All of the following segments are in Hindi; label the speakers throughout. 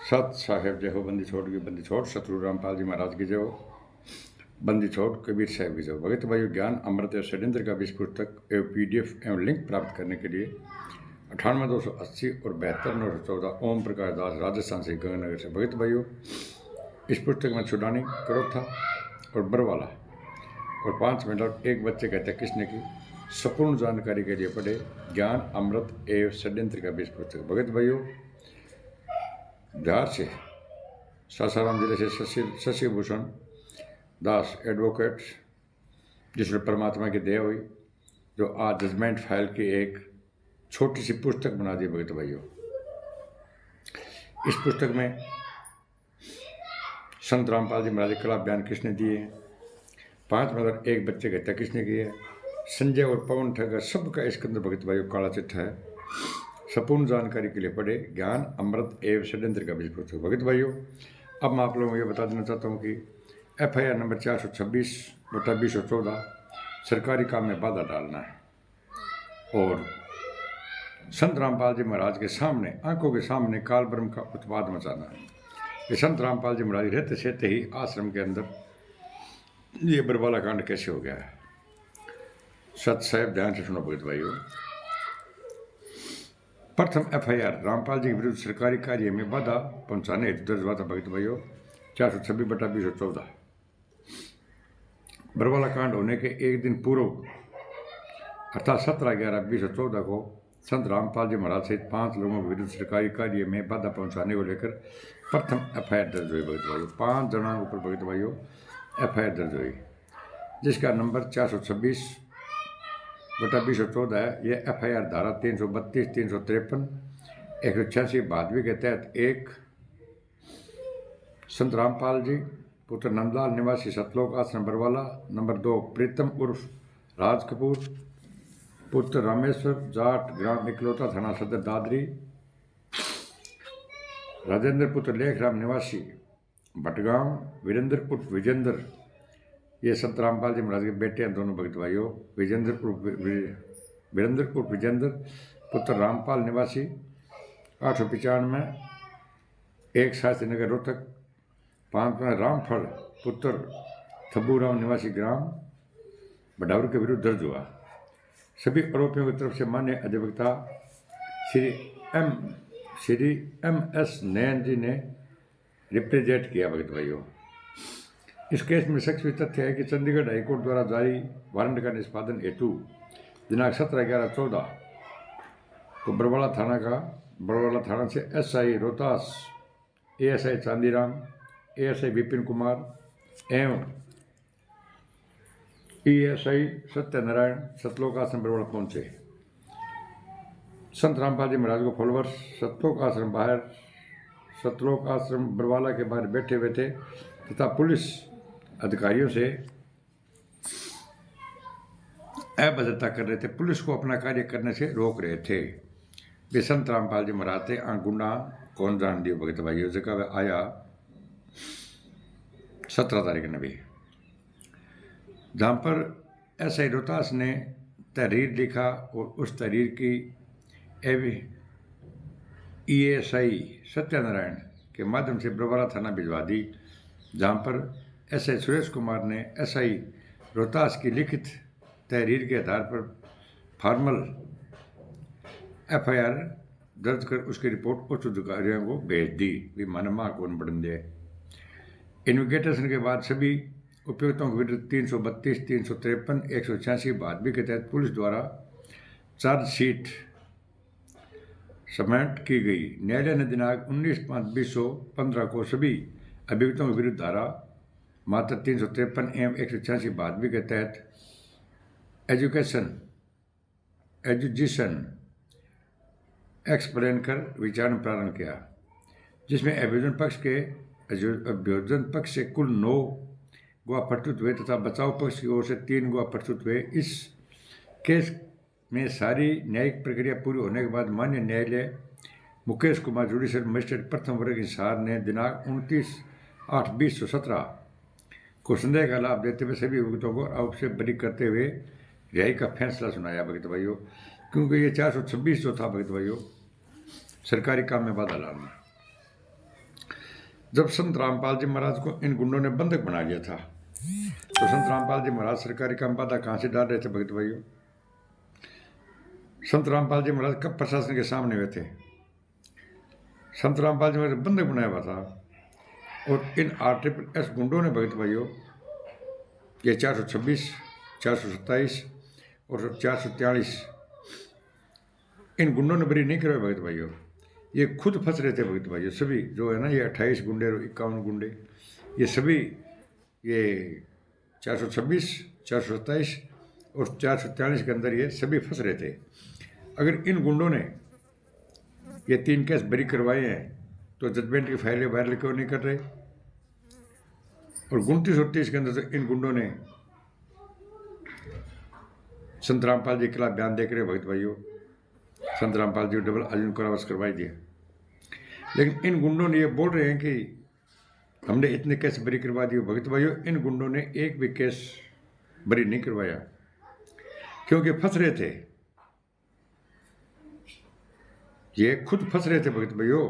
Speaker 1: सत साहेब जय हो, बंदी छोड़ की बंदी छोड़, सतगुरु रामपाल जी महाराज की जय हो, बंदी छोड़ कबीर साहब की जय हो। भगत भाइयों, ज्ञान अमृत एवं षड्यंत्र का 20 पुस्तक एवं PDF एवं लिंक प्राप्त करने के लिए 98,280 और 72,914 ओम प्रकाश दास, राजस्थान से, गंगानगर से। भगत भाइयों, इस पुस्तक में छुड़ानी करोथा और बरवाला और 5 मिनट और एक बच्चे कहते हैं किसने की संपूर्ण जानकारी के लिए पढ़े ज्ञान अमृत एवं षड्यंत्र का 20 पुस्तक। भगत भाइयों, बिहार से सासाराम जिले से शशि भूषण दास एडवोकेट, जिसमें परमात्मा की दया हुई, जो आज जजमेंट फाइल की एक छोटी सी पुस्तक बना दी। भगत भाइयों, इस पुस्तक में संत रामपाल जी महाराज कला बयान किसने दिए हैं, 5 मतलब एक बच्चे की हत्या किसने की है, संजय और पवन ठग सबका इसके अंदर भगत भाइयों काला चिट्ठा है। संपूर्ण जानकारी के लिए पढ़े ज्ञान अमृत एवं षड्यंत्र का 20 पुस्तक। भगत भाइयों, अब मैं आप लोगों को ये बता देना चाहता हूँ कि FIR नंबर 426/2014 सरकारी काम में बाधा डालना है और संत रामपाल जी महाराज के सामने, आंखों के सामने काल ब्रह्म का उत्पाद मचाना है। ये संत रामपाल जी महाराज रहते सहते ही आश्रम के अंदर ये बरवाला कांड कैसे हो गया है। सत साहेब ध्यान से सुनो भगत भाइयों। प्रथम FIR रामपाल जी के विरुद्ध सरकारी कार्य में बाधा पहुंचाने हेतु दर्ज हुआ था। भगत भाइयों, 426/2014 बरवाला कांड होने के एक दिन पूर्व अर्थात 17/11/2014 को संत रामपाल जी महाराज सहित 5 लोगों के विरुद्ध सरकारी कार्य में बाधा पहुंचाने को लेकर प्रथम FIR दर्ज हुई। भगत भाइयों, 5 जनाओं ऊपर भगत भाइयों FIR दर्ज हुई, जिसका नंबर 426/2014 है। यह FIR धारा 332, 353, 186 बहादवी के तहत एक संत रामपाल जी पुत्र नंदलाल निवासी सतलोक आश्रम बरवाला, नंबर 2 प्रीतम उर्फ राज कपूर पुत्र रामेश्वर जाट, ग्राम इकलौता, थाना सदर दादरी, राजेंद्र पुत्र लेखराम निवासी भटगांव, वीरेंद्र उर्फ विजेंद्र, ये संत रामपाल जी महाराज के बेटे हैं दोनों। भगत भाइयों, वीरेंद्र उर्फ विजेंद्र पुत्र रामपाल निवासी 895, 1 शास्त्री नगर रोहतक, 5 में रामफल पुत्र थब्बूराम निवासी ग्राम बडावर के विरुद्ध दर्ज हुआ। सभी आरोपियों की तरफ से माननीय अधिवक्ता श्री MS नयन जी ने रिप्रेजेंट किया। भगत भाइयों, इस केस में शख्स तथ्य है कि चंडीगढ़ हाईकोर्ट द्वारा जारी वारंट का निष्पादन हेतु दिनांक 17/11/14 को बरवाला थाना से SI Rohtas, ASI Chandiram, ASI Vipin Kumar एवं ESI सत्यनारायण सतलोक आश्रम बरवाला पहुंचे। संत रामपाल जी महाराज को फॉलोवर्स सतलोक आश्रम बरवाला के बाहर बैठे हुए थे तथा पुलिस अधिकारियों से अभद्रता कर रहे थे, पुलिस को अपना कार्य करने से रोक रहे थे। वे संत रामपाल जी महाराज थे। गुंडा कौन जान दियो भगत भाइयों, जगह आया 17 तारीख ने भी, जहाँ पर SI रोहतास ने तहरीर लिखा और उस तहरीर की ESI सत्यनारायण के माध्यम से बरवाला थाना भिजवा दी, जहाँ पर SI सुरेश कुमार ने SI रोहतास की लिखित तहरीर के आधार पर फॉर्मल FIR दर्ज कर उसकी रिपोर्ट उच्च अधिकारियों को भेज दी। भी मनमा कौन बढ़न दे। इन्वेस्टिगेशन के बाद सभी उपयुक्तों के विरुद्ध 332, 353, 186 बहादवी के तहत पुलिस द्वारा चार्जशीट सबमिट की गई। न्यायालय ने दिनांक 19/5/2015 को सभी अभियुक्तों के विरुद्ध धारा मात्र 353 एवं 186 बहादवी के तहत एजुकेशन एक्सप्लेन कर विचारण प्रारंभ किया, जिसमें अभियोजन पक्ष से कुल 9 गवाह प्रस्तुत हुए तथा बचाव पक्ष की ओर से 3 गवाह प्रस्तुत हुए। इस केस में सारी न्यायिक प्रक्रिया पूरी होने के बाद माननीय न्यायालय मुकेश कुमार जुडिशियल मजिस्ट्रेट प्रथम वर्ग हिसार ने दिनांक 29/8/2017 को संदेह का लाभ देते हुए सभी अभियुक्तों को आरोप से बरी करते हुए रिहाई का फैसला सुनाया। भगत भाइयों, क्योंकि ये 426 जो था भगत भाइयों सरकारी काम में बाधा डालना, जब संत रामपाल जी महाराज को इन गुंडों ने बंधक बना लिया था, तो संत रामपाल जी महाराज सरकारी काम पाता कहाँ से डाल रहे थे भक्त भाइयों? संत रामपाल जी महाराज कब प्रशासन के सामने हुए थे? संत रामपाल जी महाराज बंधक बनाया हुआ था, और इन RSS गुंडों ने भक्त भाइयों ये 426, 427 और 443 इन गुंडों ने बरी नहीं करवाए भक्त भाइयों। ये खुद फंस रहे थे भक्त भाइयों सभी, जो है ना ये 28 गुंडे और 51 गुंडे, ये सभी ये 426, 427 और 443 के अंदर ये सभी फंस रहे थे। अगर इन गुंडों ने ये 3 केस बरी करवाए हैं तो जजमेंट की फाइलें वायरल क्यों नहीं कर रहे? और 29 और 30 के अंदर तो इन गुंडों ने संत रामपाल जी के खिलाफ बयान देकर भक्त भाइयों संत रामपाल जी को डबल आजीवन कारावास करवाई दिया। लेकिन इन गुंडों ने ये बोल रहे हैं कि हमने इतने केस बरी करवा दिए। भक्त भाइयों इन गुंडों ने एक भी केस बरी नहीं करवाया, क्योंकि फंस रहे थे, ये खुद फंस रहे थे भक्त भाइयों।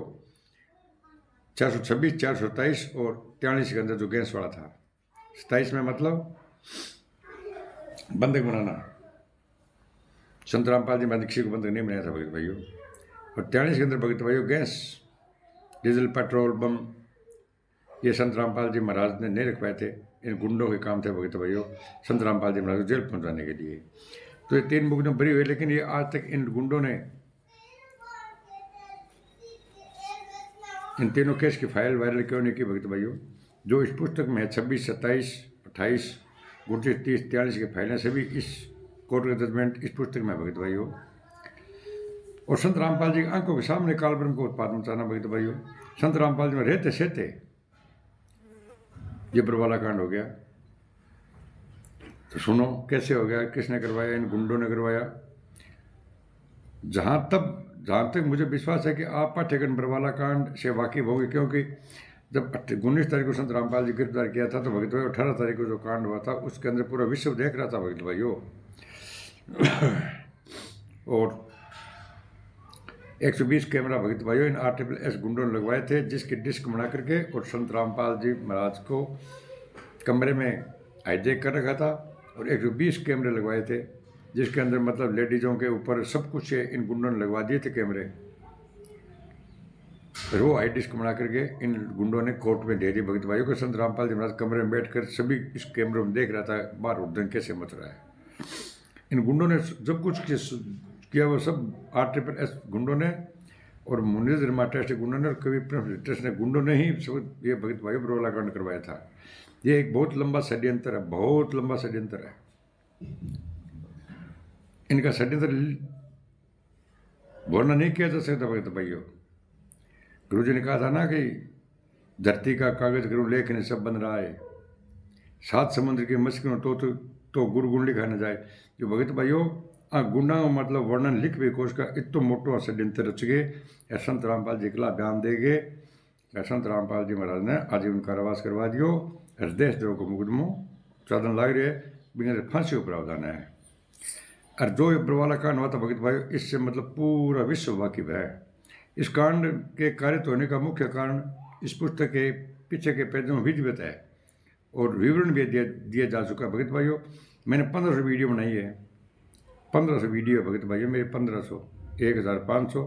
Speaker 1: 426, 427 और 43 के अंदर जो गैस वाला था, 27 में मतलब बंधक बनाना, संत रामपाल जी महाराज किसी को बंधक नहीं बनाया था भक्त भाइयों। और 43 के अंदर भक्त भाइयों गैस, डीजल, पेट्रोल, बम, ये संत रामपाल जी महाराज ने नहीं रखवाए थे, इन गुंडों के काम थे भक्त भाइयों संत रामपाल जी महाराज को जेल पहुंचाने के लिए। तो ये 3 मुकदमे बरी हुए, लेकिन ये आज तक इन गुंडों ने इन तीनों केस की फाइल वायरल क्यों नहीं की भक्त भाइयों? जो इस पुस्तक में है 26, 27, 28, 29, 30, 43 की फाइलें सभी इस कोर्ट का जजमेंट इस पुस्तक में भक्त भाइयों। और संत रामपाल जी की आंखों के सामने काल ब्रह्म को उत्पाद मचाना भक्त भाइयों। संत रामपाल जी में रहते सहते ये बरवाला कांड हो गया। तो सुनो कैसे हो गया, किसने करवाया? इन गुंडों ने करवाया। जहाँ तक मुझे विश्वास है कि आप पाठ्यक्रम बरवाला कांड से वाकिफ होंगे, क्योंकि जब 19 तारीख को संत रामपाल जी गिरफ्तार किया था तो भक्त भाई 18 तारीख को जो कांड हुआ था उसके अंदर पूरा विश्व देख रहा था भक्त भाइयों। और 120 कैमरा भक्त भाइयों इन RSS गुंडों ने लगवाए थे, जिसकी डिस्क बना करके और संत रामपाल जी महाराज को कमरे में हाईजैक कर रखा था, और 120 कैमरे लगवाए थे, जिसके अंदर मतलब लेडीज़ों के ऊपर सब कुछ इन गुंडों ने लगवा दिए थे कैमरे। फिर वो हाई डिस्क बना करके इन गुंडों ने कोर्ट में दे दी भक्त भाइयों को। संत रामपाल जी महाराज कमरे में बैठकर सभी इस कैमरों में देख रहा था बाहर उद्दन कैसे मच रहा है। इन गुंडों ने जब कुछ किया वो सब RSS गुंडों ने और मुनीर टेस्ट गुंडों ने और कभी टेस्ट ने गुंडों ने ही सब ये भक्त भाइयों बरवाला कांड करवाया था। ये एक बहुत लंबा षड्यंत्र है, बहुत लंबा षड्यंत्र है। इनका षड्यंत्र वर्णन नहीं किया जा सकता भक्त भाइयों। गुरु जी ने कहा था ना कि धरती का कागज करूँ लेखन सब बन रहा है, 7 समुद्र की मछलियों तो गुरु गुण लिखा न जाए। जो भगत भाइयों गुंडा मतलब वर्णन लिख भी कोश का इतो मोटो षड्यंत्र रच गए। संत रामपाल जी के खिलाफ बयान दे गए। संत रामपाल जी महाराज ने आजीवन कारावास करवा दियो। देशद्रोह को मुकदमो चादन लाग रहे बिना फांसी को प्रावधान है। और जो ये बरवाला कांड हुआ था भगत भाई, इससे मतलब पूरा विश्व वाकिफ है। इस कांड के कारित होने का मुख्य कारण इस पुस्तक के पीछे के पेजों में विधिवत है और विवरण भी दिया जा चुका है भगत भाइयों। मैंने 1500 वीडियो बनाई है, 1500 वीडियो भगत भाइयों मेरे 1500, 1500।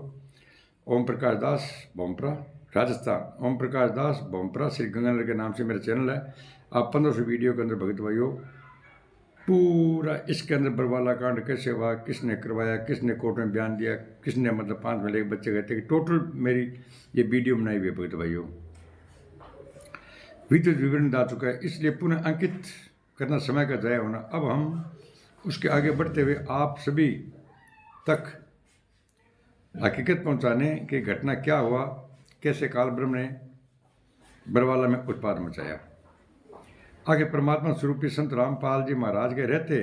Speaker 1: ओम प्रकाश दास बोमपरा राजस्थान, ओम प्रकाश दास बोमपरा श्री गंगानगर के नाम से मेरा चैनल है। आप 1500 वीडियो के अंदर भगत भाइयों पूरा इसके अंदर बरवाला कांड कैसे हुआ, किसने करवाया, किसने कोर्ट में बयान दिया, किसने मतलब 5 में लेके बच्चे गए थे, टोटल मेरी ये वीडियो बनाई हुई है भगत भाइयों। विद्युत विवरण आ चुका है, इसलिए पुनः अंकित करना समय का ज़ाया होना। अब हम उसके आगे बढ़ते हुए आप सभी तक हकीकत पहुंचाने की घटना क्या हुआ, कैसे काल ब्रह्म ने बरवाला में उत्पाद मचाया। आगे परमात्मा स्वरूपी संत रामपाल जी महाराज के रहते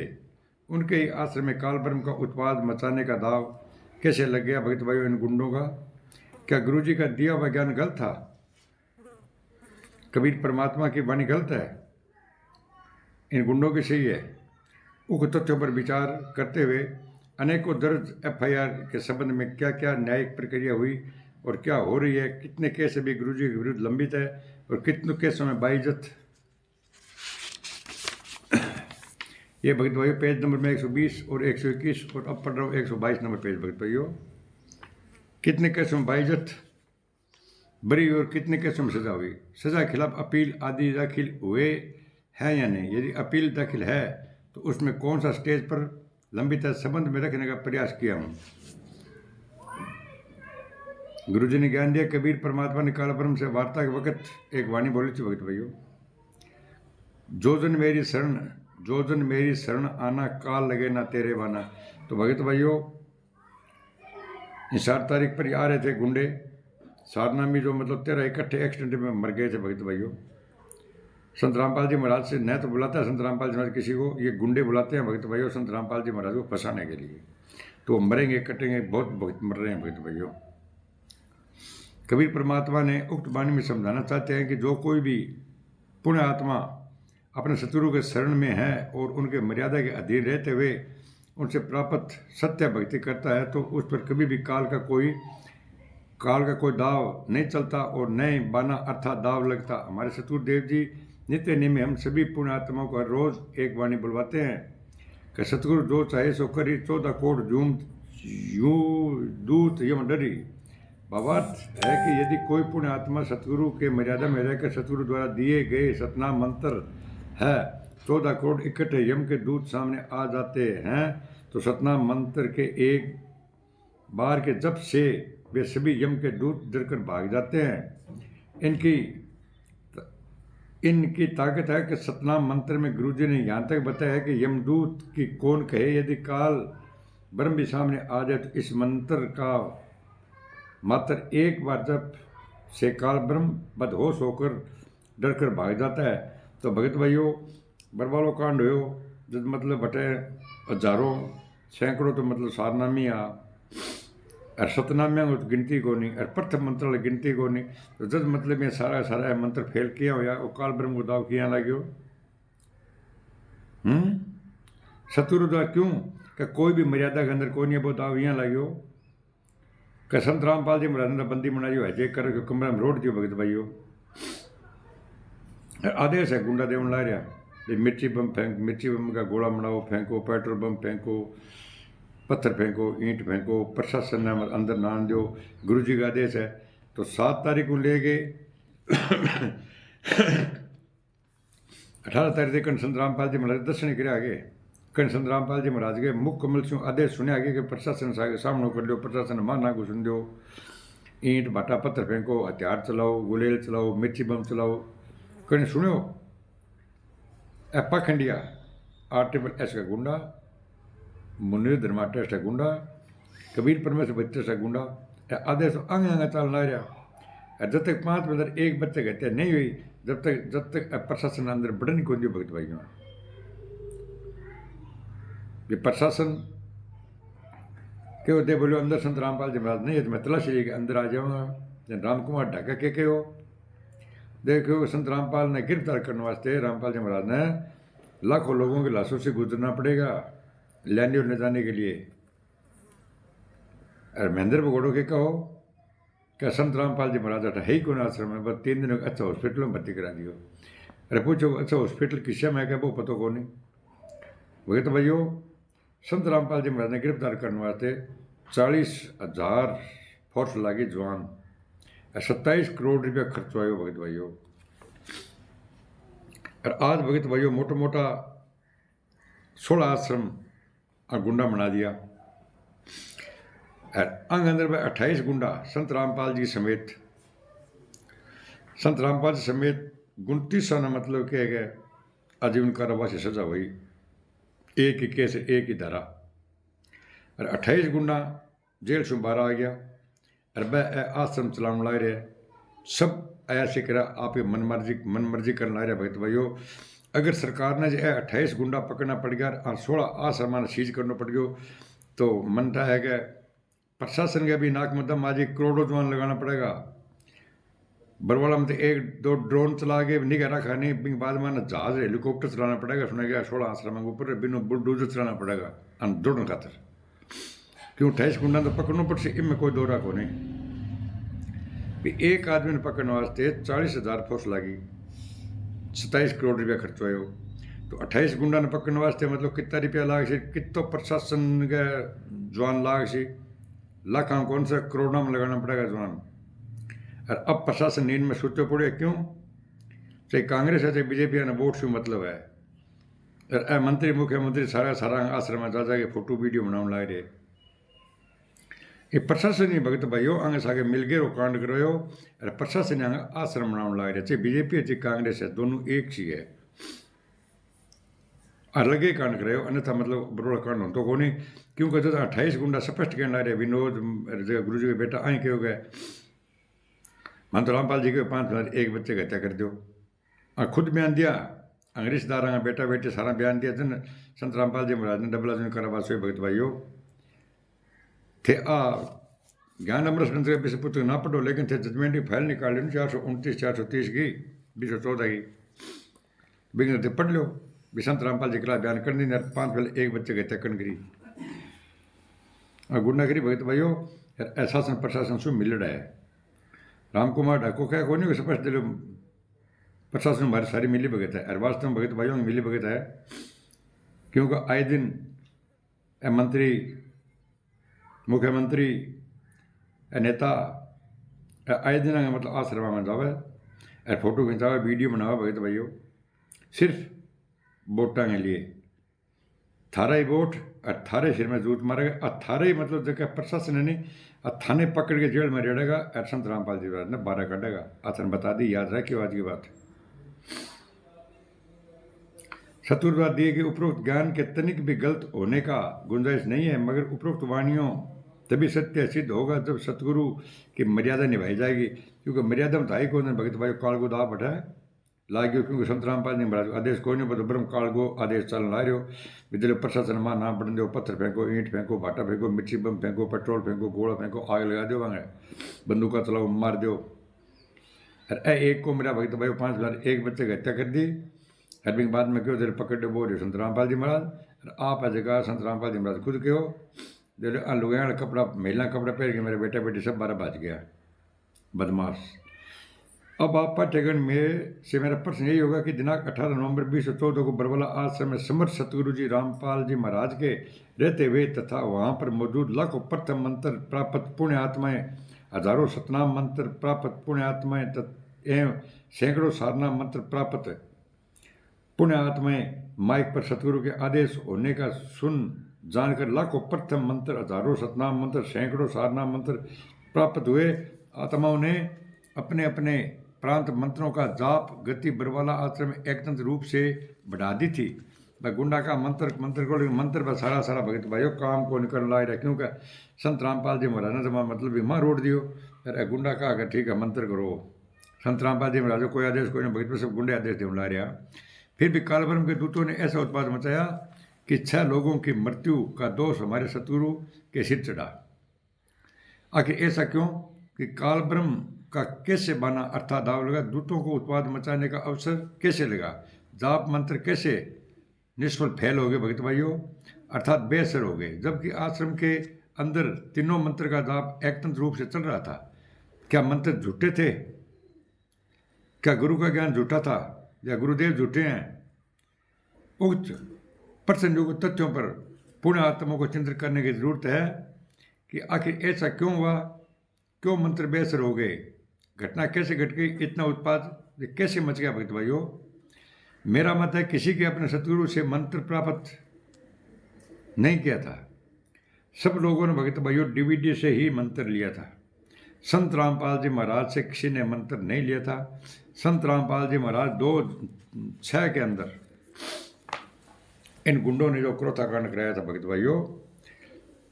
Speaker 1: उनके ही आश्रम में काल ब्रह्म का उत्पाद मचाने का दाव कैसे लग गया भगत भाइयों इन गुंडों का। क्या गुरु जी का दिया हुआ ज्ञान गलत था? कबीर परमात्मा की वाणी गलत है? इन गुंडों की सही है? उक्त तथ्यों पर विचार करते हुए अनेकों दर्ज FIR के संबंध में क्या क्या न्यायिक प्रक्रिया हुई, और क्या हो रही है, कितने केस अभी गुरु जी के विरुद्ध लंबित है और कितने केसों में बाइज्जत। ये भगत भाइयों पेज नंबर में 120 और 121 और अब पढ़ रहा हूँ 122 नंबर पेज भगत भाइयों। कितने केसों में बाइज्जत बरी और कितने केसों में सजा हुई। सजा के खिलाफ अपील आदि दाखिल हुए हैं या नहीं। यदि अपील दाखिल है तो उसमें कौन सा स्टेज पर लंबित है, संबंध में रखने का प्रयास किया हूँ। गुरु जी ने ज्ञान दिया। कबीर परमात्मा ने काल ब्रह्म से वार्ता के वक्त एक वाणी बोली थी भगत भाइयों, जो जन मेरी शरण आना, काल लगे ना तेरे वाना। तो भगत भाइयों 4 तारीख पर आ रहे थे गुंडे सारनामी, जो मतलब 13 इकट्ठे एक्सीडेंट में मर गए थे भगत भाइयों। संत रामपाल जी महाराज से न तो बुलाता है संत रामपाल जी महाराज किसी को, ये गुंडे बुलाते हैं भगत भाइयों संत रामपाल जी महाराज को फंसाने के लिए। तो मरेंगे कटेंगे, बहुत भगत मर रहे हैं भगत भाइयों। कबीर परमात्मा ने उक्त वाणी में समझाना चाहते हैं कि जो कोई भी पुण्य आत्मा अपने शत्रु के शरण में है और उनके मर्यादा के अधीन रहते हुए उनसे प्राप्त सत्य भक्ति करता है, तो उस पर कभी भी काल का कोई दाव नहीं चलता और न ही बाना अर्थात दाव लगता। हमारे सतगुरुदेव जी नित्य नियम हम सभी पुण्य आत्माओं को हर रोज एक वाणी बुलवाते हैं कि सतगुरु जो चाहे सो करी, 14 कोट दूत यम डरी। भावार्थ है कि यदि कोई पुण्य आत्मा सतगुरु के मर्यादा में रहकर सतगुरु द्वारा दिए गए सतनाम मंत्र है, 14 करोड़ इकट्ठे यम के दूत सामने आ जाते हैं, तो सतनाम मंत्र के एक बार के जप से वे सभी यम के दूत डरकर भाग जाते हैं। इनकी ताकत है कि सतनाम मंत्र में गुरुजी ने यहाँ तक बताया है कि यमदूत की कौन कहे, यदि काल ब्रह्म भी सामने आ जाए तो इस मंत्र का मात्र एक बार जब से काल ब्रह्म बदहोश होकर डरकर भाग जाता है। तो भगत भाइयों बरवालो कांड हो जब मतलब बटे हजारों सैकड़ों तो मतलब सारनामी आ और सतनाम्या तो गिनती को नहीं और प्रथम मंत्र वाली गिनती को नहीं। तो जब मतलब ये सारा मंत्र फेल किया हो या वो काल ब्रह्म को दाव किया लगे हो शत्रु द्वारा क्यों कि कोई भी मर्यादा के अंदर कोई नहीं वो दाव यहाँ लगे हो कि संत रामपाल जी महाराज ने बंदी बनाई हो है कर कमरा में रोड दियो भगत भाइयों। आदेश है गुंडा देवन ला रहा मिर्ची बम का गोला बनाओ फेंको, पेट्रोल बम फेंको, पत्थर फेंको, ईंट फेंको, प्रशासन ने अंदर नान दो, गुरु जी का आदेश है। तो 7 तारीख को ले गए 18 तारीख तक संत रामपाल जी महाराज दर्शन करे आगे कन संत रामपाल जी महाराज के मुख कमल से आदेश सुने आगे कि प्रशासन सामने कर लो, प्रशासन माना को सुन दो, ईंट भाटा पत्थर फेंको, हथियार चलाओ, गुलेल चलाओ, मिर्ची बम चलाओ, कहीं सुनो पाखंडिया RSS का गुंडा, मुनीर धर्मा टेस्ट का गुंडा, कबीर परमेश्वर बच्चे का गुंडा आदेश अंग अंग चलना रहा। जब तक 5 में अंदर एक बच्चे कहते नहीं हुई जब तक प्रशासन अंदर बढ़ नहीं दियो भगत भाई। ये प्रशासन क्यों दे बोलो अंदर संत रामपाल जी महाराज नहीं है तो मैं तलाशी लेके अंदर आ जाऊंगा। राम कुमार ढाका के हो देखो संत रामपाल ने गिरफ्तार करने वास्ते रामपाल जी महाराज ने लाखों लोगों के लाशों से गुजरना पड़ेगा लैंडी और ले जाने के लिए। और महेंद्र भगोड़ो के कहो क्या संत रामपाल जी महाराज है ही कौन आश्रम में, बस 3 दिनों अच्छा हॉस्पिटल में भर्ती करा दियो। अरे पूछो अच्छा हॉस्पिटल किस में क्या वो पता को नहीं। वही तो भाइयों संत रामपाल जी महाराज ने गिरफ्तार करने वास्ते 40,000 फोर्स लागी जवान, 27 करोड़ रुपया खर्च आयो भगत भाइयों। और आज भगत भाइयों मोटा मोटा 16 आश्रम गुंडा बना दिया। और अंग अंदर में 28 गुंडा संत रामपाल जी समेत 29 साल मतलब क्या है आजीवन कारावास की सजा हुई, एक ही केस एक ही धारा। और 28 गुंडा जेल से बाहर आ गया और वह आश्रम चलाने लग रहे सब ऐसे करा आपके मन मर्जी करने लग रहे भगत भाइयों। अगर सरकार ने जो 28 गुंडा पकड़ना पड़ गया और 16 आश्रम सीज करना पड़ गया तो मनता है कि प्रशासन के भी नाक में दम आज करोड़ों जवान लगाना पड़ेगा। बरवाला में तो 1-2 ड्रोन चला के निगाह रखा नहीं, बाद में जहाज हेलीकॉप्टर चलाना पड़ेगा। सुना गया 16 आश्रम के ऊपर बिना बुलडोजर चलाना पड़ेगा दौड़ने खातर। क्यों 28 गुंडा तो पकड़ना पड़ से इनमें कोई दौरा को नहीं। भी एक आदमी ने पकड़ने वास्ते 40,000 फोर्स लगी, 27 करोड़ रुपया खर्च हो, तो 28 गुंडा ने पकड़ने वास्ते मतलब कितना रुपया लाग से, कितो प्रशासन के जवान लाग से, लाखों कौन सा करोड़ों में लगाना पड़ेगा जवान। और अब प्रशासन नींद में सोचो पड़े, क्यों? चाहे कांग्रेस है चाहे बीजेपी है ना, वोट से मतलब है। और मंत्री मुख्यमंत्री सारा सारा आश्रम में जा जाके फोटो वीडियो बनाने लग रहे। ये प्रशासन ही भगत भाइयों आगे सागे मिल गए कांड करो, और प्रशासन आगे आश्रम बनाने लग रहे। चाहे बीजेपी है चाहे कांग्रेस है, दोनों एक ही है, अलग ही कांड करे, अन्यथा मतलब बरोड़ा कांड हो तो को नहीं। क्योंकि जो 28 गुंडा स्पष्ट कहने लग रहे, विनोद गुरु जी के बेटा आई क्यों गए, मान तो रामपाल जी के 5 मिनट एक बच्चे की हत्या कर दो, खुद बयान दिया, रिश्तेदार बेटा बेटे सारा बयान दिया थे। संत रामपाल जी महाराज ने डबला जुन करा वासो भगत भाइयों थे ज्ञान अमृत ग्रंथ के विषय पुस्तक ना पढ़ो, लेकिन थे जजमेंट की फाइल निकाल ली 429 430 की 214 की, बिगन थे पढ़ लो भी संत रामपाल जी के खिलाफ बयान कर दी, 5 पहले एक बच्चे की हत्या कर करी और गुंडागिरी भगत भाइयों शासन प्रशासन से मिल रहा है। राम कुमार ढाको क्या को नहीं स्पष्ट दिलो, प्रशासन हमारी सारी मिली भगत है, और वास्तव में भगत भाइयों की मिली भगत है। क्योंकि आए दिन मंत्री मुख्यमंत्री नेता आए दिन मतलब आश्रम में जावे और फोटो खिंचावे वीडियो बनावे भगत भाइयों, सिर्फ वोटा के लिए। थारा ही वोट और थारे सिर में जूत मारेगा, और थारे ही मतलब जगह प्रशासन है नहीं, और थाने पकड़ के जेल में रेड़ेगा, और संत रामपाल जी ने 12 काटेगा। आसन बता दी, याद रखिए आज की बात। सतुरवाद दिए कि उपरोक्त ज्ञान के तनिक भी गलत होने का गुंजाइश नहीं है, मगर उपरोक्त वाणियों तभी सत्य सिद्ध होगा जब सतगुरु की मर्यादा निभाई जाएगी। क्योंकि मर्यादा में ताई को भगत भाई काल को दा बैठा है लागियो, क्योंकि संत रामपाल जी महाराज आदेश कोई नहीं बता, ब्रह्म काल को आदेश चल ला रहे हो, विद्यालय प्रशासन मां ना बढ़ दो, पत्थर फेंको, ईंट फेंको, भाटा फेंको, मिर्ची बम फेंको, पेट्रोल फेंको, गोला फेंको, आग लगा दो, वहाँ बंदूका चलाओ, मार दो। अरे एक को मेरा भगत भाई 5,000 एक बच्चे की हत्या कर दी, हर बाद में क्यों देर पकड़ बोल रहे संत रामपाल जी महाराज। आप जगह संत रामपाल जी महाराज खुद कहो देर लुगाया कपड़ा महिला कपड़ा पहन के मेरे बेटा बेटी सब 12 बज गया बदमाश। अब आप पाठ्यक्रम में से मेरा प्रश्न यही होगा कि दिनांक 18 नवंबर 2014 को बरवाला आश्रम में समर्थ सतगुरु जी रामपाल जी महाराज के रहते हुए तथा वहाँ पर मौजूद लाखों प्रथम मंत्र प्राप्त पुण्य आत्माएं, हजारों सतनाम मंत्र प्राप्त पुण्य आत्माएं एवं सैकड़ों सारनाम मंत्र प्राप्त पुण्य आत्माएं माइक पर सतगुरु के आदेश होने का सुन जानकर लाखों प्रथम मंत्र, हजारों सतनाम मंत्र, सैकड़ों सारनाम मंत्र प्राप्त हुए आत्माओं ने अपने अपने प्रांत मंत्रों का जाप गति बरवाला आश्रम में एकतंत्र रूप से बढ़ा दी थी। गुंडा का मंत्र को मंत्र पर सारा सारा भगत भाइयों काम को निकल ला रहा, क्योंकि संत रामपाल जी महाराज ने जमा मतलब मां रोड दियो, अरे गुंडा का अगर ठीक है मंत्र करो, संत रामपाल जी महाराज कोई आदेश कोई नहीं, भगत सब गुंडे आदेश दे ला रहा। फिर भी कालब्रह्म के दूतों ने ऐसा उत्पाद मचाया कि 6 लोगों की मृत्यु का दोष हमारे सतगुरु के सिर चढ़ा। आखिर ऐसा क्यों कि कालब्रह्म का कैसे बना अर्थात दाव लगा, दूतों को उत्पाद मचाने का अवसर कैसे लगा, जाप मंत्र कैसे निष्फल फैल हो गए भगत भाइयों, अर्थात बेअसर हो गए, जबकि आश्रम के अंदर तीनों मंत्र का जाप एकतंत्र रूप से चल रहा था। क्या मंत्र झूठे थे? क्या गुरु का ज्ञान झूठा था या गुरुदेव झूठे हैं? उक्त प्रसंग तथ्यों पर पुण्य आत्माओं को चिंतन करने की जरूरत है कि आखिर ऐसा क्यों हुआ, क्यों मंत्र बेअसर हो गए, घटना कैसे घट गई, इतना उत्पाद कैसे मच गया भक्त भाइयों। मेरा मत है किसी के अपने सतगुरु से मंत्र प्राप्त नहीं किया था, सब लोगों ने भक्त भाइयों डीवीडी से ही मंत्र लिया था। संत रामपाल जी महाराज से किसी ने मंत्र नहीं लिया था। संत रामपाल जी महाराज 2006 के अंदर इन गुंडों ने जो क्रोथा कांड कराया था भक्त भाइयों,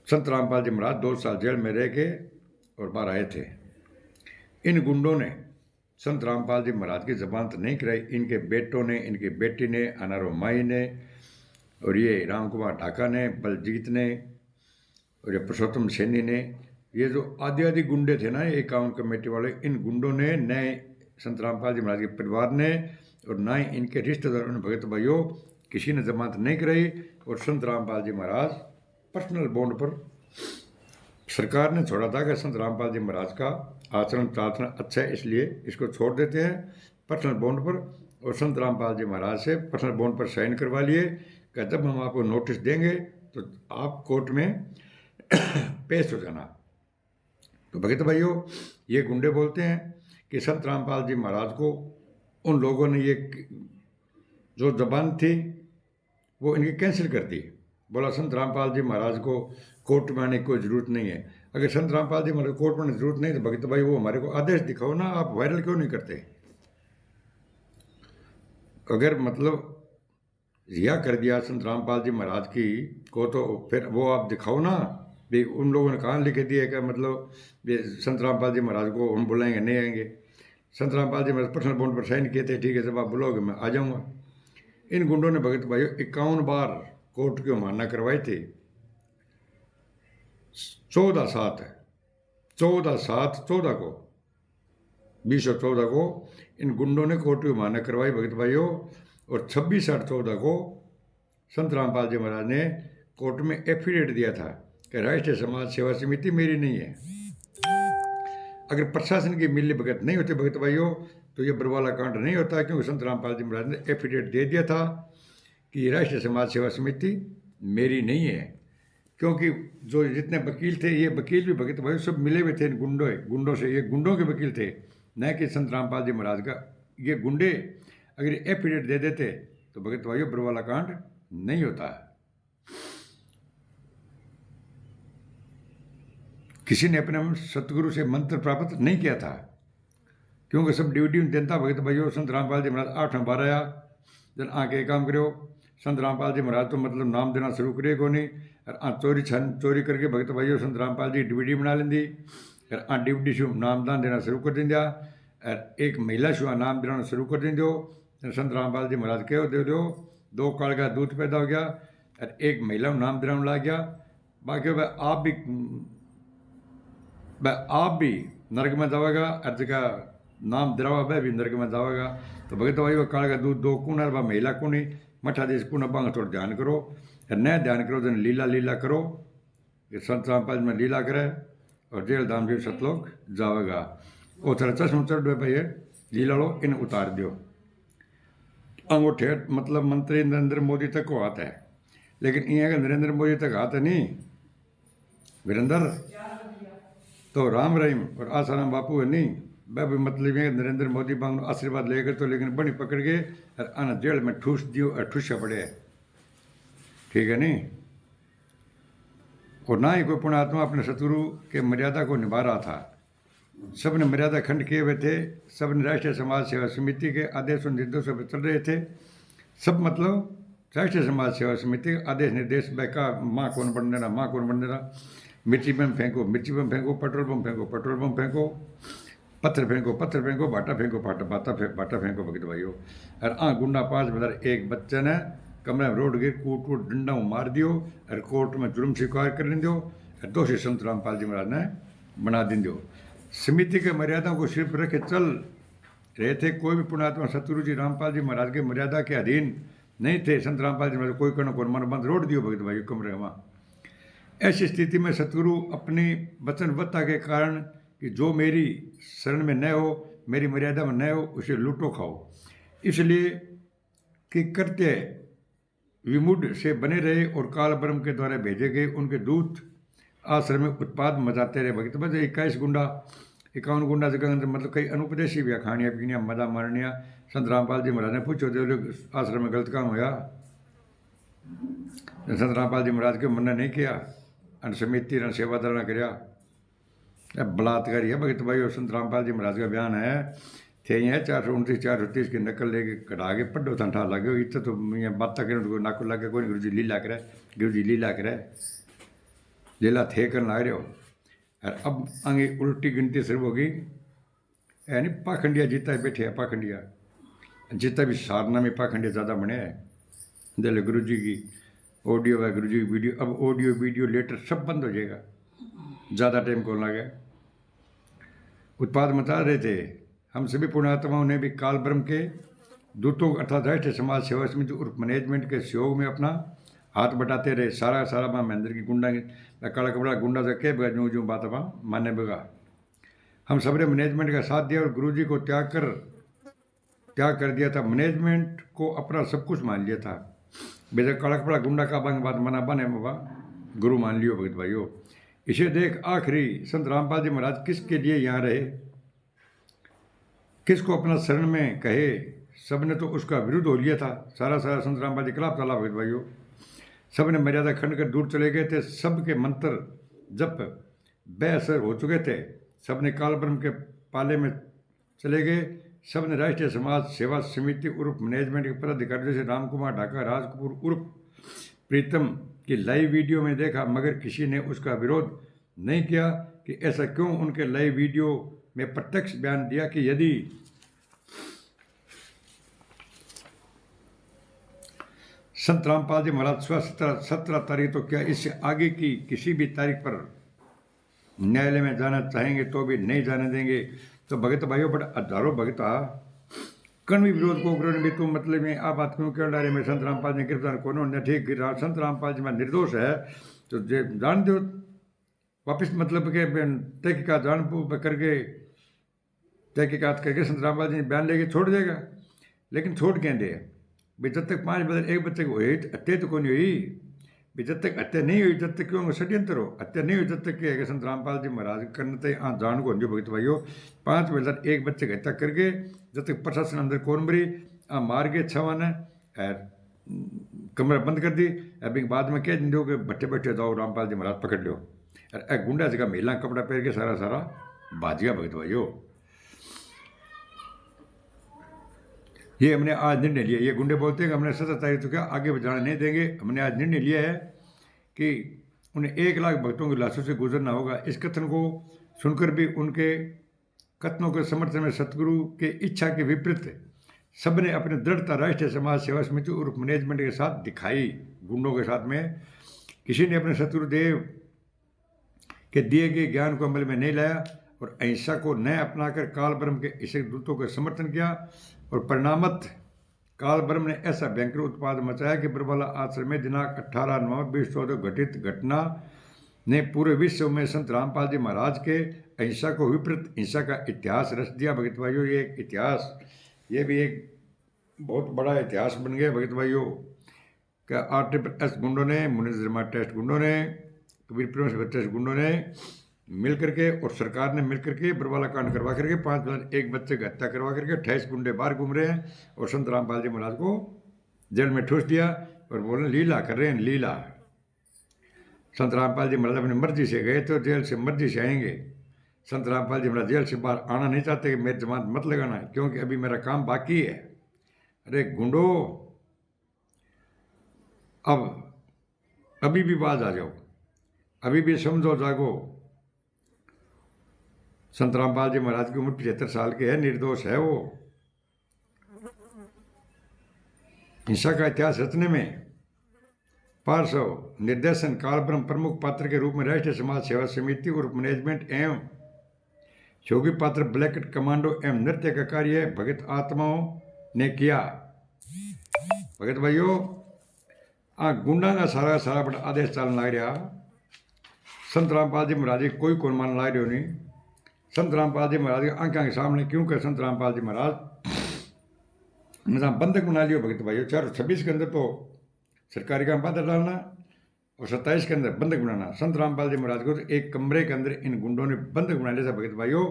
Speaker 1: संत रामपाल जी महाराज 2 साल जेल में रह के और बाहर आए थे। इन गुंडों ने संत रामपाल जी महाराज की जमानत नहीं कराई, इनके बेटों ने, इनकी बेटी ने, अनारो माई ने, और ये राम कुमार ढाका ने, बलजीत ने, और ये पुरुषोत्तम सैनी ने, ये जो आदि गुंडे थे ना, ये काउंट कमेटी वाले, इन गुंडों ने न संत रामपाल जी महाराज के परिवार ने और न ही इनके रिश्तेदारों ने भगत भाइयों किसी ने जमानत नहीं कराई, और संत रामपाल जी महाराज पर्सनल बॉन्ड पर सरकार ने छोड़ा था कि संत रामपाल जी महाराज का आचरण प्रार्थना अच्छा है, इसलिए इसको छोड़ देते हैं पर्सनल बॉन्ड पर। और संत रामपाल जी महाराज से पर्सनल बॉन्ड पर साइन करवा लिए कि जब हम आपको नोटिस देंगे तो आप कोर्ट में पेश हो जाना। तो भगत भाइयों, ये गुंडे बोलते हैं कि संत रामपाल जी महाराज को उन लोगों ने ये जो जबान थी वो इनकी कैंसिल कर दी। बोला संत रामपाल जी महाराज को कोर्ट में आने की कोई ज़रूरत नहीं है। अगर संत रामपाल जी महाराज कोर्ट में आने की ज़रूरत नहीं तो भगत भाई वो हमारे को आदेश दिखाओ ना, आप वायरल क्यों नहीं करते। अगर मतलब रिहा कर दिया संत रामपाल जी महाराज की को तो फिर वो आप दिखाओ ना भी उन लोगों ने कहाँ लिख दिया कि मतलब ये संत रामपाल जी महाराज को हम बुलाएंगे नहीं आएंगे। संत रामपाल जी महाराज पर्सनल बॉन्ड पर साइन किए थे, ठीक है जब आप बुलाओगे मैं आ जाऊँगा। इन गुंडों ने भगत भाइयों 51 बार कोर्ट की अवमानना करवाई थी। 14/7/14 को 2014 को इन गुंडों ने कोर्ट की अवमानना करवाई भगत भाइयों। और 26/8/14 को संत रामपाल जी महाराज ने कोर्ट में एफिडेविट दिया था कि राष्ट्रीय समाज सेवा समिति मेरी नहीं है। अगर प्रशासन की मिली भगत नहीं होती भगत भाइयों तो ये बरवाला कांड नहीं होता, क्योंकि संत रामपाल जी महाराज ने एफिडेविट दे दिया था कि राष्ट्रीय समाज सेवा समिति मेरी नहीं है। क्योंकि जो जितने वकील थे ये वकील भी भगत भाइयों सब मिले हुए थे इन गुंडों से, ये गुंडों के वकील थे न कि संत रामपाल जी महाराज का। ये गुंडे अगर एफिडेविट दे देते तो भगत भाइयों बरवाला कांड नहीं होता। किसी ने अपने सतगुरु से मंत्र प्राप्त नहीं किया था, क्योंकि सब ड्यूटी जनता भगत भाइयों। संत रामपाल जी महाराज 8वें बार आया जन आके काम करो। संत रामपाल जी महाराज तो मतलब नाम देना शुरू करे को नहीं और चोरी करके भगत भाइयों संत रामपाल जी डीवीडी बना लेंदी और डीवीडी शू नामदान देना शुरू कर देंगे और एक महिला शू नाम देना शुरू कर देंगे। संत रामपाल जी महाराज कहो दे दो 2 काल का दूध पैदा हो गया और एक महिला नाम देना लग गया। बाकी वह आप भी नरक में जाएगा और जगह नाम दिलावा वह भी नरक में जाएगा। तो भगत भाई वो काल का दूध 2 कुण और महिला कुणी मठा देश कुण बांग थोड़ा ध्यान करो और न ध्यान करो जन लीला करो। ये संत रामपाल में लीला करे और जेल धाम जी सतलोक जाएगा। वो थोड़ा चश्म चढ़ भाई लीला लो इन उतार दो। अंगूठे मतलब मंत्री नरेंद्र मोदी तक को हाथ है, लेकिन यहाँ का नरेंद्र मोदी तक हाथ है नहीं वीरेंद्र तो राम रहीम और आसाराम बापू है नहीं। वह भी मतलब ये नरेंद्र मोदी बांग आशीर्वाद लेकर तो लेकिन बड़ी पकड़ के और आना जेल में ठूस दियो और ठूसा पड़े, ठीक है नहीं। और ना ही कोई पुण्यात्मा अपने शत्रु के मर्यादा को निभा रहा था। सब ने मर्यादा खंड किए हुए थे, सब ने राष्ट्रीय समाज सेवा समिति के आदेशों निर्देशों पर चल रहे थे। सब मतलब राष्ट्रीय समाज सेवा समिति के आदेश निर्देश का माँ कौन बन देना, माँ कौन बन देना। मिर्ची बम फेंको मिर्ची बम फेंको, पेट्रोल बम फेंको पेट्रोल बम फेंको, पत्थर फेंको बाटा फेंको बाटा फेंको भगत भाइयों। और गुंडा 5 बदर एक बच्चे ने कमरे में रोड गिर कूट डंडा मार दियो और कोर्ट में जुर्म स्वीकार कर लें दो और दोषी संत रामपाल जी महाराज ने बना दिन दो। समिति के मर्यादाओं को सिर्फ रखे चल रहे थे। कोई भी पुण्यात्मा सतगुरु जी रामपाल जी महाराज के मर्यादा के अधीन नहीं थे। संत रामपाल जी महाराज कोई कर्ण को मन बंद रोड दियो भगत भाई कमरे में। ऐसी स्थिति में सतगुरु अपनी वचनबद्धता के कारण कि जो मेरी शरण में न हो, मेरी मर्यादा में न हो, उसे लूटो खाओ, इसलिए कि कृत्य विमुड से बने रहे और काल ब्रह्म के द्वारा भेजे गए उनके दूत आश्रम में उत्पाद मचाते रहे। भगत भाई 51 गुंडा जगह मतलब कई अनुपदेशी भी खानियाँ पीनियाँ मजा मारनिया। संत रामपाल जी महाराज ने पूछो दे आश्रम में गलत काम होया। संत रामपाल जी महाराज के मन ने नहीं किया, अन समिति न सेवादार ने कराया। बलात्कारी है भगत भाई। और संत रामपाल जी महाराज का बयान है थे यहाँ 429 430 की नकल लेके कटा के पड्डो ठा लगे इतना तो यहाँ बात करें नाको लगे कोई गुरु जी लीला करे, गुरु जी लीला करे, लीला थे कर ला रहे हो। और अब आगे उल्टी गिनती शुरू होगी यानी पाखंडिया जीता बैठे है। पाखंडिया जितना भी सारना में पाखंडिया ज़्यादा बने हैं। दिल गुरु जी की ऑडियो है, गुरु जी की वीडियो, अब ऑडियो वीडियो लेटर सब बंद हो जाएगा, ज़्यादा टाइम कौन लगे। उत्पाद मचा रहे थे। हम सभी पुण्यात्माओं ने भी काल ब्रह्म के दूतों अर्थात राष्ट्रीय समाज सेवा समिति उर्फ मैनेजमेंट के सहयोग में अपना हाथ बटाते रहे सारा सारा माँ महेंद्र की गुंडा काला कपड़ा गुंडा से के बगा जूँ जूँ बात वहाँ माने बगा। हम सबने मैनेजमेंट का साथ दिया और गुरुजी को त्याग कर दिया था। मैनेजमेंट को अपना सब कुछ मान लिया था। बेजा काला कपड़ा गुंडा का बंग बात मना बने बाबा गुरु मान लियो भगत भाइयों। इसे देख आखिरी संत रामपाल जी महाराज किसके लिए यहाँ रहे, किसको अपना शरण में कहे। सबने तो उसका विरुद्ध हो लिया था। सारा सारा संत रामपाल जी खिलाफ चला भगत भाइयों। सबने मर्यादा खंड कर दूर चले गए थे। सबके मंत्र जप बेअसर हो चुके थे। सबने काल ब्रह्म के पाले में चले गए। सबने राष्ट्रीय समाज सेवा समिति उर्फ मैनेजमेंट के पदाधिकारी जैसे राम कुमार ढाका, राज कपूर उर्फ प्रीतम की लाइव वीडियो में देखा, मगर किसी ने उसका विरोध नहीं किया कि ऐसा क्यों। उनके लाइव वीडियो में प्रत्यक्ष बयान दिया कि यदि संत रामपाल जी महाराज 17 तारीख तो क्या इससे आगे की किसी भी तारीख पर न्यायालय में जाना चाहेंगे तो भी नहीं जाने देंगे। तो भगत भाइयों बड़ा हजारों भगत कण भी विरोध को उग्र भी तुम मतलब में आप बात क्यों डाले में संत रामपाल जी गिरफ्तार कौन होने ठीक गिरा संत रामपाल जी में निर्दोष है तो जान दो वापिस मतलब के तहकीकात जान करके तहकीकात करके संत रामपाल जी बयान लेके छोड़ देगा। लेकिन छोड़ क्या दे भाई, जब तक 5 बदल 1 बच्चे को हत्या तो कौन हुई भाई, जब तक हत्या नहीं हुई तब तक क्यों षड्यंत्र हो। हत्या नहीं हुई तब तक क्या है संत रामपाल जी महाराज करने तक जान को भगत भाइयों 5 बदल 1 बच्चे की हत्या करके जब तक प्रशासन अंदर कौन मरी मार के छवा ने कमरा बंद कर दी। अभी बाद में कह दो कि बैठे बैठे जाओ रामपाल जी महाराज पकड़ लो। अरे गुंडा जगह महिला कपड़ा पहन के सारा सारा बाजिया भगत भाइयों। ये हमने आज निर्णय लिया। ये गुंडे बोलते हैं कि हमने 17 तारीख तो क्या आगे जाने नहीं देंगे। हमने आज निर्णय लिया है कि उन्हें 1 लाख भक्तों की लाशों से गुजरना होगा। इस कथन को सुनकर भी उनके कथनों के समर्थन में सतगुरु के इच्छा के विपरीत सबने अपनी दृढ़ता राष्ट्रीय समाज सेवा समिति और मैनेजमेंट के साथ दिखाई। गुंडों के साथ में किसी ने अपने सतगुरुदेव के दिए गए ज्ञान को अमल में नहीं लाया और अहिंसा को न अपनाकर काल ब्रह्म के ऐसे दूतों का समर्थन किया और परिणामत काल ब्रह्म ने ऐसा भयंकर उत्पाद मचाया कि बरवाला आश्रम में दिनांक 18/9/2014 घटित घटना ने पूरे विश्व में संत रामपाल जी महाराज के अहिंसा को विपरीत हिंसा का इतिहास रच दिया। भगत भाइयों ये एक इतिहास, ये भी एक बहुत बड़ा इतिहास बन गया भगत भाइयों। क्या RTPS गुंडों ने, मुनिजमा टेस्ट गुंडों ने, कबीर प्रेम टेस्ट गुंडों ने मिल करके और सरकार ने मिल करके बरवाला कांड करवा करके 5 बच्चे की हत्या करवा करके 28 गुंडे बाहर घूम रहे हैं और संत रामपाल जी महाराज को जेल में ठूस दिया और बोले लीला कर रहे हैं लीला। संत रामपाल जी महाराज अपनी मर्जी से गए तो जेल से मर्जी से आएंगे। संत रामपाल जी महाराज जेल से बाहर आना नहीं चाहते कि मेरी जमानत मत लगाना क्योंकि अभी मेरा काम बाकी है। अरे गुंडो अब अभी भी बाज आ जाओ, अभी भी समझो जागो। संत रामपाल जी महाराज की उम्र 75 साल की है, निर्दोष है वो। हिंसा का इतिहास रचने में पार्श्व निर्देशन काल ब्रह्म प्रमुख पात्र के रूप में राष्ट्रीय समाज सेवा समिति और मैनेजमेंट एवं योगी पात्र ब्लैकेट कमांडो एवं नृत्य का कार्य भगत आत्माओं ने किया। भगत भाइयों गुंडा का सारा सारा बड़ा आदेश चालन लग रहा। संत रामपाल जी महाराज कोई कौन मान ला रहे हो नहीं। संत रामपाल जी महाराज के आंखों के सामने क्यों कर संत रामपाल जी महाराज निजाम बंधक बना लियो। भगत भाइयों 426 के अंदर तो सरकारी काम बाधा डालना और 27 के अंदर बंधक बनाना। संत रामपाल जी महाराज को तो एक कमरे के अंदर इन गुंडों ने बंधक बना लिया था भगत भाइयों।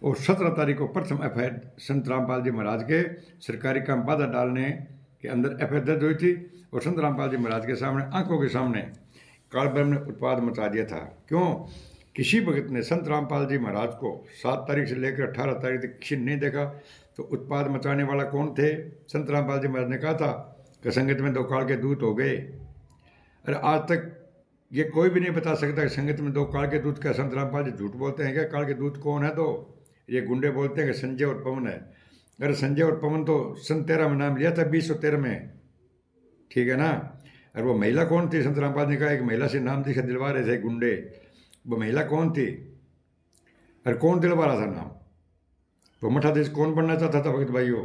Speaker 1: और 17 तारीख को प्रथम FIR संत रामपाल जी महाराज के सरकारी काम बाधा डालने के अंदर FIR दर्ज हुई थी और संत रामपाल जी महाराज के सामने आंखों के सामने काल ब्रह्म ने उत्पाद मचा दिया था। क्यों किसी भगत ने संत रामपाल जी महाराज को 7 तारीख से लेकर 18 तारीख तक किसी ने नहीं देखा तो उत्पाद मचाने वाला कौन थे। संत रामपाल जी महाराज ने कहा था कि संगत में 2 काल के दूत हो गए। अरे आज तक ये कोई भी नहीं बता सकता कि संगत में 2 काल के दूत क्या संत रामपाल जी झूठ बोलते हैं क्या। काल के दूत कौन है तो ये गुंडे बोलते हैं कि संजय और पवन है। अरे संजय और पवन तो सन 13 में नाम लिया था 2013 में, ठीक है ना। और वो महिला कौन थी संत रामपाल ने कहा एक महिला से नाम दिखा दिलवा रहे थे गुंडे। वो महिला कौन थी और कौन दिलवा रहा था नाम। तो मठाधीश कौन बनना चाहता था भगत भाइयों।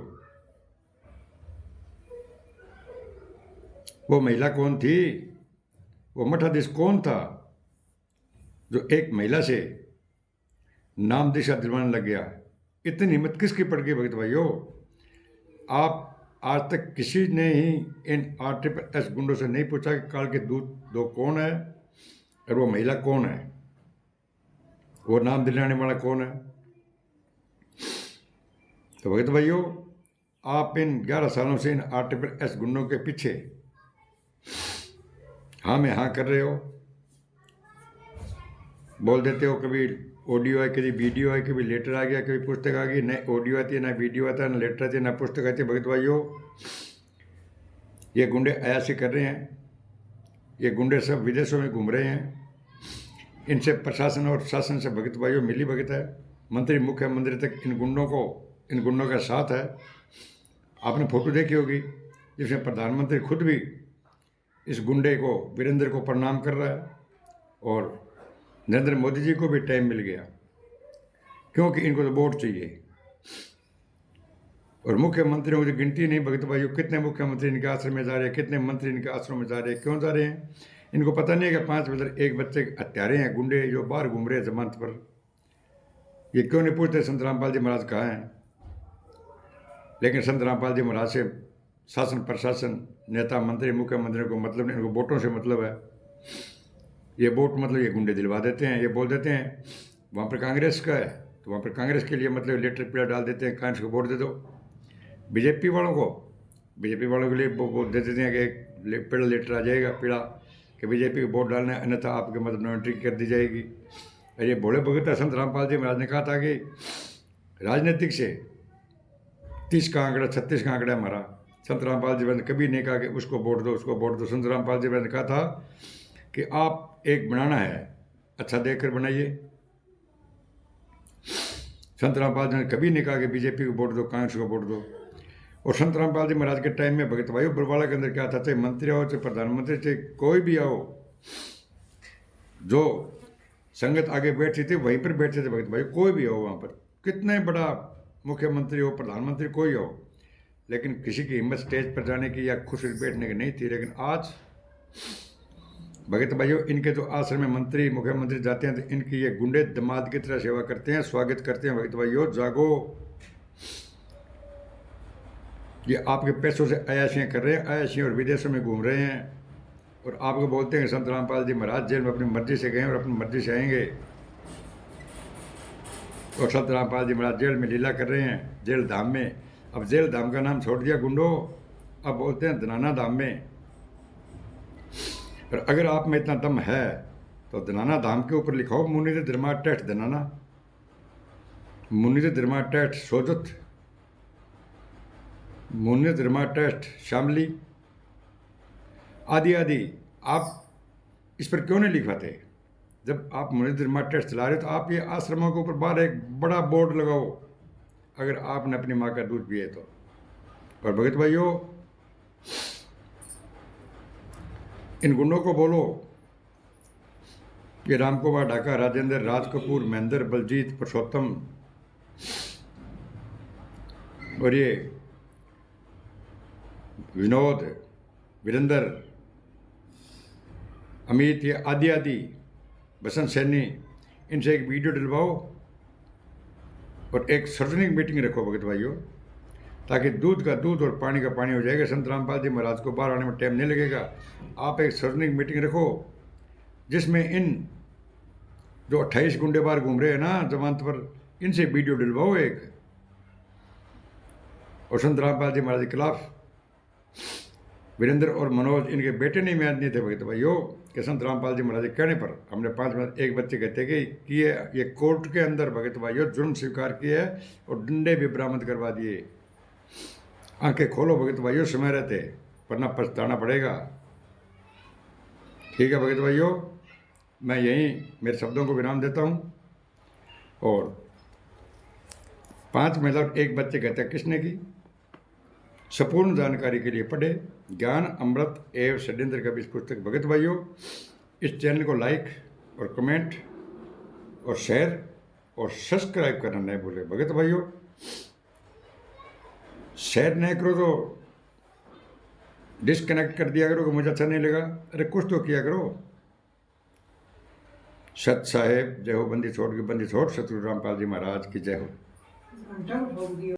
Speaker 1: वो महिला कौन थी? वो मठाधीश कौन था जो एक महिला से नाम दिशा दिलवाने लग गया? इतनी हिम्मत किसकी पड़ गई भगत भाइयों? आप आज तक किसी ने ही इन RSS गुंडों से नहीं पूछा कि काल के दूत दो कौन है और वो महिला कौन है, वो नाम दिलाने वाला कौन है? तो भगत भाइयों, आप इन 11 सालों से इन RSS गुंडों के पीछे हाँ में हाँ कर रहे हो, बोल देते हो कभी ऑडियो है, कभी वीडियो है, कभी लेटर आ गया, कभी पुस्तक आ गई, न ऑडियो आती है, ना वीडियो आता है, ना लेटर आती है, ना पुस्तक आती है। भगत भाइयों, ये गुंडे अयाशी कर रहे हैं, ये गुंडे सब विदेशों में घूम रहे हैं, इनसे प्रशासन और शासन से भगत भाइयों मिली भगत है, मंत्री मुख्यमंत्री तक इन गुंडों का साथ है। आपने फोटो देखी होगी जिसमें प्रधानमंत्री खुद भी इस गुंडे को, वीरेंद्र को प्रणाम कर रहा है, और नरेंद्र मोदी जी को भी टाइम मिल गया, क्योंकि इनको तो वोट चाहिए। और मुख्यमंत्रियों की गिनती नहीं भगत भाइयों, कितने मुख्यमंत्री इनके आश्रम में जा रहे हैं, कितने मंत्री इनके आश्रम में जा रहे हैं, क्यों जा रहे हैं? इनको पता नहीं है कि 5 बजे एक बच्चे हत्यारे हैं गुंडे जो बाहर घूम रहे हैं जमानत पर। ये क्यों नहीं पूछते संत रामपाल जी महाराज कहाँ हैं? लेकिन संत रामपाल जी महाराज से शासन प्रशासन, नेता मंत्री मुख्यमंत्रियों को मतलब नहीं, इनको वोटों से मतलब है। ये वोट मतलब ये गुंडे दिलवा देते हैं। ये बोल देते हैं वहाँ पर कांग्रेस का है तो वहाँ पर कांग्रेस के लिए मतलब लेटर पीड़ा डाल देते हैं, कांग्रेस को वोट दे दो। बीजेपी वालों के लिए वो दे देते हैं कि पीड़ा लेटर आ जाएगा, पीड़ा कि बीजेपी को वोट डालना है, अन्यथा आपके मतलब नो एंट्री कर दी जाएगी। और ये भोले भगत संत रामपाल जी महाराज ने कहा था कि राजनीतिक से 30 का आंकड़ा 36 का आंकड़ा हमारा। संत रामपाल जी ने कभी नहीं कहा कि उसको वोट दो, उसको वोट दो। संत रामपाल जी ने कहा था कि आप एक बनाना है, अच्छा देखकर बनाइए। संत रामपाल जी ने कभी नहीं कहा कि बीजेपी को वोट दो, कांग्रेस को वोट दो। और संत रामपाल जी महाराज के टाइम में भगत भाइयों बरवाला के अंदर क्या था, चाहे मंत्री आओ, चाहे प्रधानमंत्री, चाहे कोई भी आओ, जो संगत आगे बैठती थी वहीं पर बैठते थे भगत भाई। कोई भी हो वहाँ पर, कितने बड़ा मुख्यमंत्री हो, प्रधानमंत्री कोई हो, लेकिन किसी की हिम्मत स्टेज पर जाने की या खुशी बैठने की नहीं थी। लेकिन आज भगत भाइयों, इनके जो आश्रम में मंत्री मुख्यमंत्री जाते हैं तो इनकी ये गुंडे दमाद की तरह सेवा करते हैं, स्वागत करते हैं। भगत भाइयों जागो, ये आपके पैसों से अयाशियाँ कर रहे हैं, अयाशियाँ, और विदेशों में घूम रहे हैं, और आपको बोलते हैं संत रामपाल जी महाराज जेल में अपनी मर्जी से गए और अपनी मर्जी से आएंगे। और संत रामपाल जी महाराज जेल में लीला कर रहे हैं, जेल धाम में। अब जेल धाम का नाम छोड़ दिया गुंडो, अब बोलते हैं धनाना धाम में। और अगर आप में इतना दम है तो धनाना धाम के ऊपर लिखाओ मुनिद धर्मा टेस्ट धनाना, मुनिद धर्मा टेस्ट सोजत, मुनिद धर्मा टेस्ट शामली, आदि आदि। आप इस पर क्यों नहीं लिखवाते? जब आप मुनिद धर्मा टेस्ट चला रहे तो आप ये आश्रमों के ऊपर बाहर एक बड़ा बोर्ड लगाओ, अगर आपने अपनी माँ का दूध पिए तो। और भगत भाइयों, इन गुंडों को बोलो ये राम कुमार ढाका, राजेंद्र, राज कपूर, महेंद्र, बलजीत, पुरुषोत्तम और ये विनोद, वीरेंद्र, अमित, ये आदि आदि, बसंत सैनी, इनसे एक वीडियो डलवाओ और एक सार्वजनिक मीटिंग रखो भगत भाइयों, ताकि दूध का दूध और पानी का पानी हो जाएगा। संत रामपाल जी महाराज को बाहर आने में टाइम नहीं लगेगा। आप एक सार्वजनिक मीटिंग रखो जिसमें इन जो 28 गुंडे बाहर घूम रहे हैं ना जमानत पर, इनसे वीडियो डलवाओ एक। और संत रामपाल जी महाराज के खिलाफ वीरेंद्र और मनोज, इनके बेटे नहीं म्याद नहीं थे भगत भाइयों, कि संत रामपाल जी महाराज के कहने पर हमने 5 मिनट एक बच्चे कहते कि ये कोर्ट के अंदर भगत भाइयों जुर्म स्वीकार किए है और डंडे भी बरामद करवा दिए। आंखें खोलो भगत भाइयों, समय रहते, वरना पछताना पड़ेगा। ठीक है भगत भाइयों, मैं यहीं मेरे शब्दों को विराम देता हूँ। और 5 महिला और एक बच्चे कहते हैं किसने की। संपूर्ण जानकारी के लिए पढ़े ज्ञान अमृत एवं षड्यंत्र का इस पुस्तक। भगत भाइयों, इस चैनल को लाइक और कमेंट और शेयर और सब्सक्राइब करना नहीं भूले। भगत भाइयों, शेयर नहीं करो तो डिस्कनेक्ट कर दिया करो कि मुझे अच्छा नहीं लगा। अरे कुछ तो किया करो। सत साहेब जय हो। बंदी छोड़ की बंदी छोड़। सतगुरु रामपाल जी महाराज की जय हो।